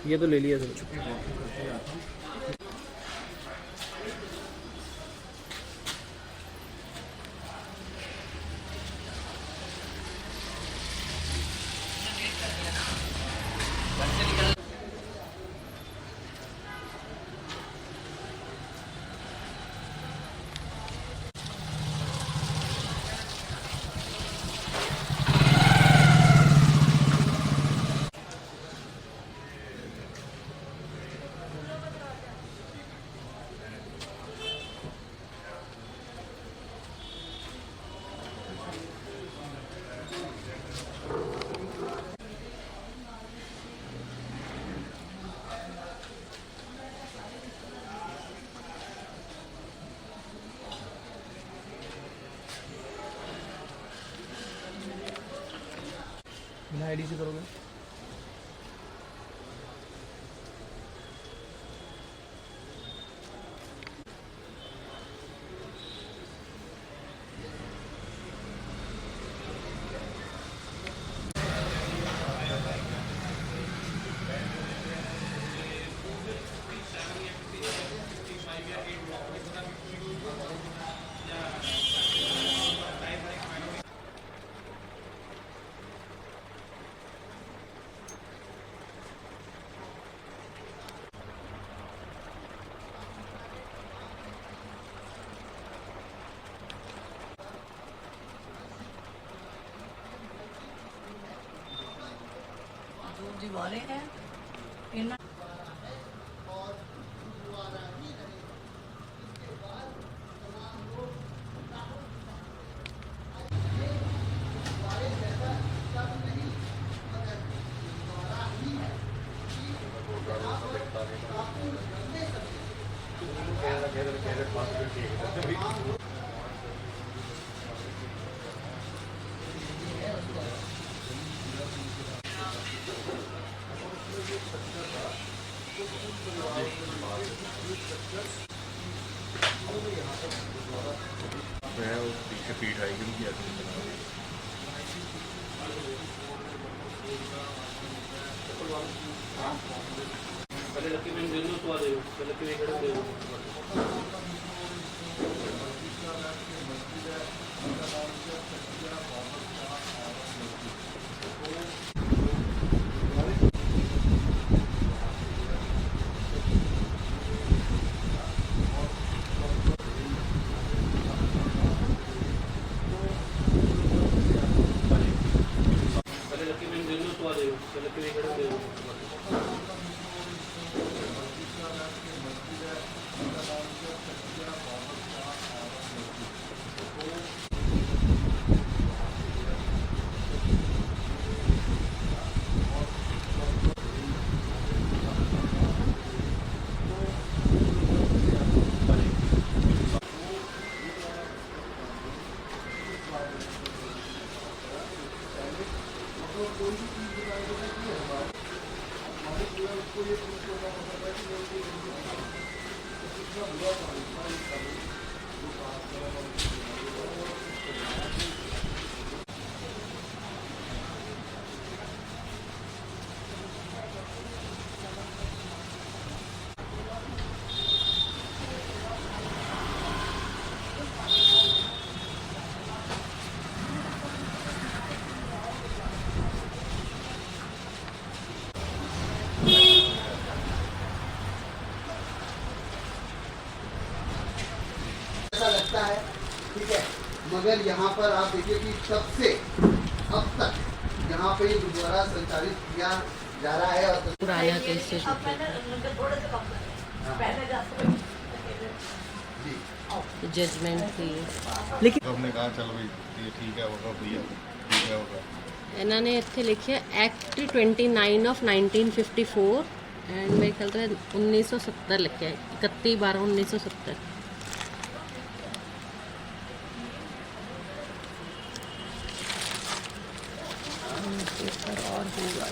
ये तो ले लिया सर। बिना आईडी से करोगे? दीवारें हैं इन पीछे पीठ आएगी उनकी आदमी पहले लकी में दे दो तो आ जाओ, पहले लकी में खड़े दे दो। लगता है, ठीक है, मगर यहाँ पर आप देखिए कि तब से अब तक यहाँ पे ये गुरुद्वारा संचालित किया जा रहा है और पुराना कैसे जजमेंट थी, लेकिन तो हमने कहा चलो भाई ये ठीक है होगा भैया, ठीक है होगा। इन्होंने इतने लिखे एक्ट 29 ऑफ 1954 एंड मेरे ख्याल से 1970 लिखे 31/12/1970। और होगा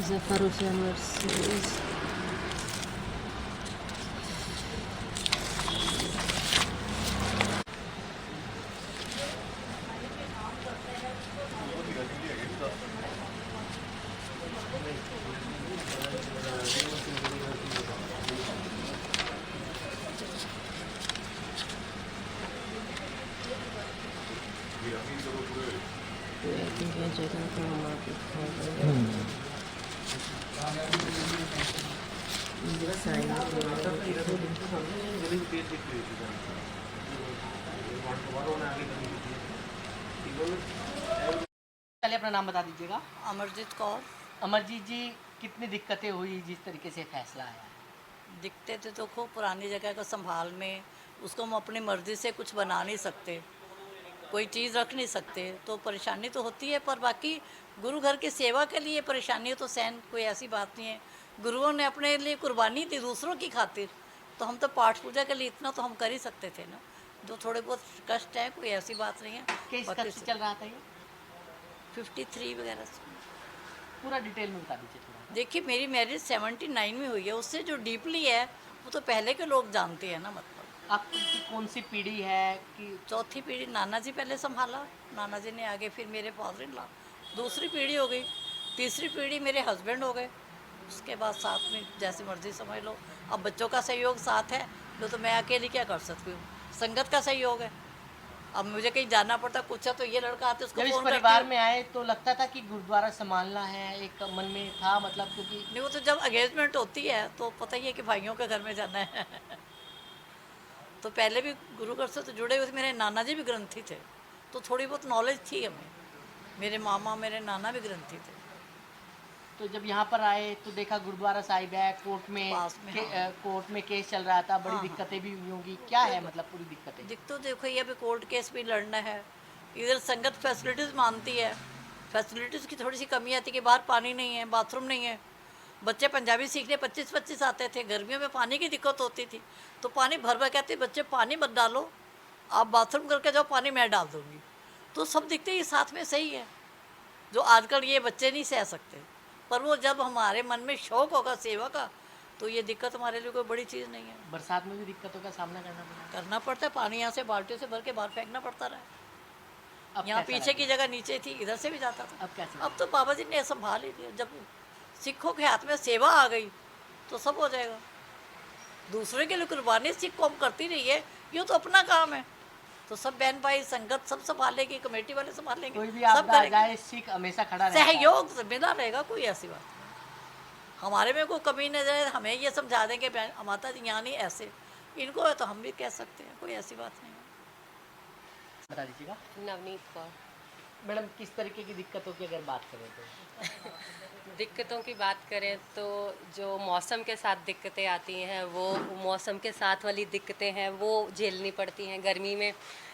ज़फ़र हुसैन वर्सेस ये जगह का हमारा दिखा पहले अपना नाम बता दीजिएगा। अमरजीत कौर। अमरजीत जी, कितनी दिक्कतें हुई जिस तरीके से फैसला आया? दिखते थे तो खूब पुरानी जगह को संभाल में, उसको हम अपनी मर्ज़ी से कुछ बना नहीं सकते, कोई चीज़ रख नहीं सकते, तो परेशानी तो होती है। पर बाकी गुरु घर की सेवा के लिए परेशानी तो सहन कोई ऐसी बात नहीं है। गुरुओं ने अपने लिए कुर्बानी दी दूसरों की खातिर, तो हम तो पाठ पूजा के लिए इतना तो हम कर ही सकते थे ना। जो थोड़े बहुत कष्ट है, कोई ऐसी बात नहीं है। किस बाकी कब से चल रहा था ये? 53 वगैरह से। पूरा डिटेल में बता दीजिए थोड़ा। देखिए, मेरी मैरिज 79 में हुई है, उससे जो डीपली है वो तो पहले के लोग जानते हैं ना। मतलब आपकी कौन सी पीढ़ी है कि? चौथी पीढ़ी नाना जी पहले संभाला, नाना जी ने आगे, फिर मेरे फादर इन लॉ, दूसरी पीढ़ी हो गई, तीसरी पीढ़ी मेरे हस्बैंड हो गए, उसके बाद साथ में जैसे मर्जी समझ लो। अब बच्चों का सहयोग साथ है तो मैं अकेली क्या कर सकती हूँ, संगत का सहयोग है। अब मुझे कहीं जाना पड़ता कुछ है तो ये लड़का आते उसको जब इस फोन परिवार करती में आए तो लगता था कि गुरुद्वारा संभालना है, एक मन में था, मतलब क्योंकि नहीं, वो तो जब एंगेजमेंट होती है तो पता ही है कि भाइयों के घर में जाना है। तो पहले भी गुरु घर से तो जुड़े हुए थे, मेरे नाना जी भी ग्रंथी थे, तो थोड़ी बहुत नॉलेज थी हमें। मेरे मामा मेरे नाना भी ग्रंथी थे। तो जब यहाँ पर आए तो देखा गुरुद्वारा साहिब है, कोर्ट में, पास में, कोर्ट में केस चल रहा था, बड़ी हाँ, दिक्कतें भी हुई होंगी, क्या है मतलब पूरी दिक्कतें? दिख तो देखो, ये अभी कोर्ट केस भी लड़ना है। इधर संगत फैसिलिटीज़ मानती है, फैसिलिटीज़ की थोड़ी सी कमी आती है कि बाहर पानी नहीं है, बाथरूम नहीं है। बच्चे पंजाबी सीखने 25-25 आते थे, गर्मियों में पानी की दिक्कत होती थी, तो पानी भर भर कहते बच्चे पानी मत डालो, आप बाथरूम करके जाओ, पानी मैं डाल दूँगी। तो सब दिखते ही साथ में सही है, जो आजकल ये बच्चे नहीं सह सकते। पर वो जब हमारे मन में शौक़ होगा सेवा का, तो ये दिक्कत हमारे लिए कोई बड़ी चीज़ नहीं है। बरसात में भी दिक्कतों का सामना करना पड़ता है, पानी यहाँ से बाल्टियों से भर के बाहर फेंकना पड़ता रहा। अब यहाँ कैसा पीछे की लगा? जगह नीचे थी, इधर से भी जाता था। अब कैसे अब तो बाबा जी ने संभाल ही लिया। जब सिखों के हाथ में सेवा आ गई तो सब हो जाएगा। दूसरे के लिए कुर्बानी सिख कौम करती रही है, ये तो अपना काम है, तो सब बहन भाई संगत सब संभालेगी, कमेटी वाले संभालेंगे, कोई भी सब आपदा आ करेंगे। जाए सिख हमेशा खड़ा रहता है। सहयोग से मिला रहेगा, कोई ऐसी बात नहीं। हमारे में कोई कमी न जाए, हमें ये समझा देंगे बहन माता जी यहाँ नहीं ऐसे, इनको है तो हम भी कह सकते हैं, कोई ऐसी बात नहीं है। बता दीजिएगा नवनीत कौर। मैडम, किस तरीके की दिक्कतों की अगर बात करें तो? दिक्कतों की बात करें तो जो मौसम के साथ दिक्कतें आती हैं, वो मौसम के साथ वाली दिक्कतें हैं वो झेलनी पड़ती हैं। गर्मी में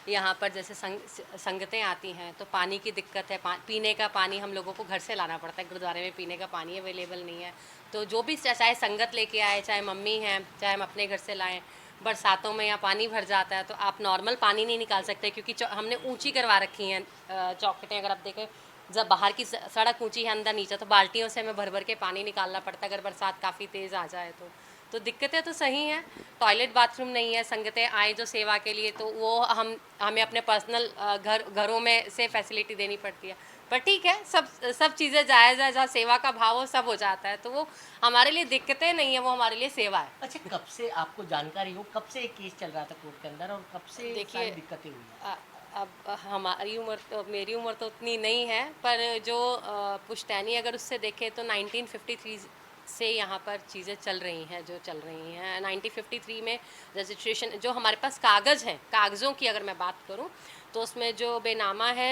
यहाँ पर जैसे संगतें आती हैं तो पानी की दिक्कत है, पीने का पानी हम लोगों को घर से लाना पड़ता है, गुरुद्वारे में पीने का पानी अवेलेबल नहीं है। तो जो भी चाहे संगत लेके आए, चाहे मम्मी हैं, चाहे हम अपने घर से लाएँ, बरसातों में यहाँ पानी भर जाता है तो आप नॉर्मल पानी नहीं निकाल सकते, क्योंकि हमने ऊंची करवा रखी हैं चौखटें। अगर आप देखें, जब बाहर की सड़क ऊंची है, अंदर नीचे, तो बाल्टियों से हमें भर भर के पानी निकालना पड़ता है अगर बरसात काफ़ी तेज़ आ जाए तो दिक्कतें तो सही हैं। टॉयलेट बाथरूम नहीं है, संगतें आए जो सेवा के लिए तो वो हमें अपने पर्सनल घरों में से फैसिलिटी देनी पड़ती है। पर ठीक है, सब चीज़ें जायज़ है, जहाँ सेवा का भाव हो सब हो जाता है, तो वो हमारे लिए दिक्कतें नहीं है, वो हमारे लिए सेवा है। अच्छा, कब से आपको जानकारी हो, कब से एक केस चल रहा था कोर्ट के अंदर और कब से देखिए, सारी दिक्कतें हुई? अब हमारी उम्र तो, मेरी उम्र तो उतनी नहीं है, पर जो पुश्तैनी अगर उससे देखें तो 1953 से यहाँ पर चीज़ें चल रही हैं, जो चल रही हैं। 1953 में रजिस्ट्रेशन, जो हमारे पास कागज़ हैं, कागज़ों की अगर मैं बात करूँ तो उसमें जो बेनामा है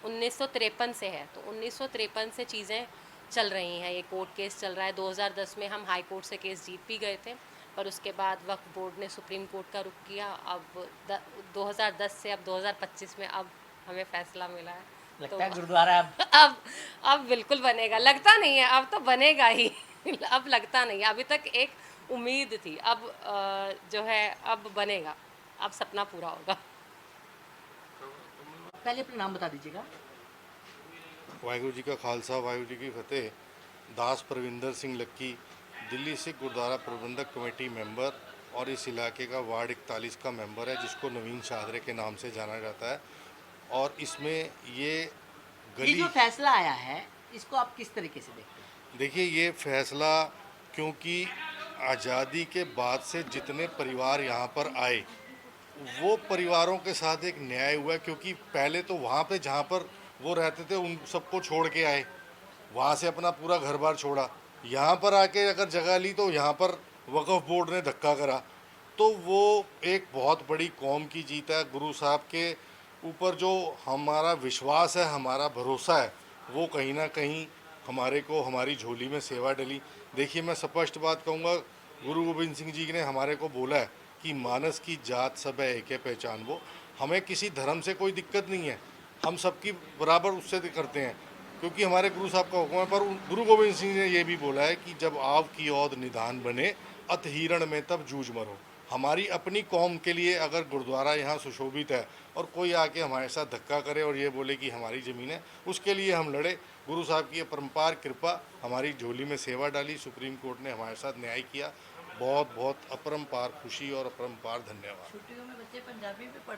1953 से है, तो 1953 से चीज़ें चल रही हैं। ये कोर्ट केस चल रहा है। 2010 में हम हाई कोर्ट से केस जीत भी गए थे, पर उसके बाद वक्फ बोर्ड ने सुप्रीम कोर्ट का रुख किया। अब 2010 से अब 2025 में अब हमें फैसला मिला है। लगता है गुरुद्वारा अब बिल्कुल बनेगा, लगता नहीं है, अब तो बनेगा ही। अब लगता नहीं है, अभी तक एक उम्मीद थी, अब जो है अब बनेगा, अब सपना पूरा होगा। पहले अपना नाम बता दीजिएगा। वाहिगुरु जी का खालसा, वाहिगुरु जी की फतेह। दास परविंदर सिंह लक्की, दिल्ली सिख गुरुद्वारा प्रबंधक कमेटी मेंबर और इस इलाके का वार्ड 41 का मेंबर है, जिसको नवीन शाहदरे के नाम से जाना जाता है। और इसमें ये गली, जो फैसला आया है इसको आप किस तरीके से देखते हैं? देखिए, ये फैसला क्योंकि आज़ादी के बाद से जितने परिवार यहाँ पर आए वो परिवारों के साथ एक न्याय हुआ, क्योंकि पहले तो वहाँ पे जहाँ पर वो रहते थे उन सबको छोड़ के आए, वहाँ से अपना पूरा घर बार छोड़ा, यहाँ पर आके अगर जगह ली तो यहाँ पर वक़्फ़ बोर्ड ने धक्का करा। तो वो एक बहुत बड़ी कौम की जीत है। गुरु साहब के ऊपर जो हमारा विश्वास है, हमारा भरोसा है, वो कहीं ना कहीं हमारे को हमारी झोली में सेवा डली। देखिए, मैं स्पष्ट बात कहूँगा, गुरु गोविंद सिंह जी ने हमारे को बोला है कि मानस की जात सब है एक है पहचान वो। हमें किसी धर्म से कोई दिक्कत नहीं है, हम सबकी बराबर उससे करते हैं, क्योंकि हमारे गुरु साहब का हुक्म है। पर गुरु गोविंद सिंह ने ये भी बोला है कि जब आव की औद निदान बने, अत हिरण में तब जूझ मरो। हमारी अपनी कौम के लिए अगर गुरुद्वारा यहाँ सुशोभित है और कोई आके हमारे साथ धक्का करे और ये बोले कि हमारी ज़मीन है, उसके लिए हम लड़े। गुरु साहब की अपरंपार कृपा हमारी झोली में सेवा डाली, सुप्रीम कोर्ट ने हमारे साथ न्याय किया। बहुत बहुत अपरंपार खुशी और अपरंपार धन्यवाद। छुट्टियों में बच्चे पंजाबी में पढ़